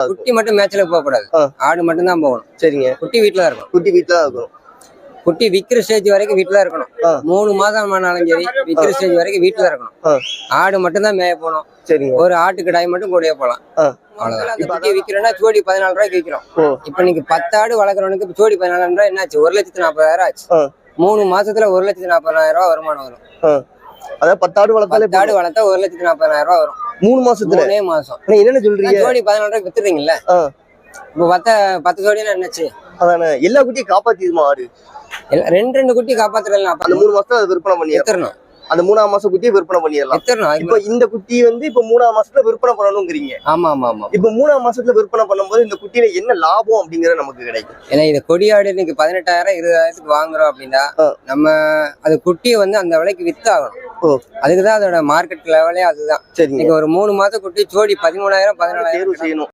குட்டி மட்டும் மேட்ச்ல போக கூடாது. ஆடு மட்டும் தான் போகணும். சரிங்க. குட்டி வீட்டுல தான் இருக்கணும். குட்டி வீட்டுல தான் இருக்கணும். குட்டி விக்கிற ஸ்டேஜ் வரைக்கும் வீட்டுல தான் இருக்கணும். 3 மாதம் ஆனாலும் சரி விக்கிற ஸ்டேஜ் வரைக்கும் வீட்டுல இருக்கணும். ஆடு மட்டும் தான் மேய போகணும். சரிங்க. ஒரு ஆட்டு கிடாய் மட்டும் கூடயே போகலாம். அவ்வளவுதான். குட்டி விக்கிறோம்னா ஜோடி 14 ரூபாய்க்கு விக்கிறோம். இப்ப நீங்க 10 ஆடு வளர்க்குறவனுக்கு ஜோடி 14 ரூபாய் என்னாச்சு? 1,40,000 ஆச்சு. 3 மாசத்துல 1,40,000 வருமானம் வரும். அதாவது 10 ஆடு வளர்த்தாலே 10 ஆடு வளர்த்தா 1,40,000 வரும். 3 மாசத்துல. 3 மாசம். என்னென்ன சொல்றீங்க? ஜோடி 14 ரூபாய்க்கு வித்துறீங்கல்ல. இப்ப 10 ஜோடினா என்னாச்சு? அதானே எல்லா குட்டியும் காப்பாத்திடுமா ஆடு? ரெண்டு குட்டி காப்பாத்துறலாம். அந்த 3 மாசத்துல விற்பனை பண்ணிடலாம். அந்த 3ஆம் மாசம் குட்டியை விற்பனை பண்ணிடலாம். இப்ப இந்த குட்டி வந்து இப்ப 3ஆம் மாசத்துல விற்பனை பண்ணணும்ங்கிறீங்க. ஆமா ஆமா ஆமா. இப்ப 3ஆம் மாசத்துல விற்பனை பண்ணும்போது இந்த குட்டியில என்ன லாபம் அப்படிங்கறது நமக்கு கிடைக்கும்? ஏன்னா இந்த கொடியாடு இன்னைக்கு 18,000 20,000க்கு வாங்குறோம் அப்படின்னா நம்ம அது குட்டியை வந்து அந்த விலைக்கு வித்தாகணும். அதுக்குதான் அதோட மார்க்கெட் லெவலே அதுதான். இன்னைக்கு ஒரு 3 மாசம் குட்டி ஜோடி 13,000 14,000 செய்யணும்.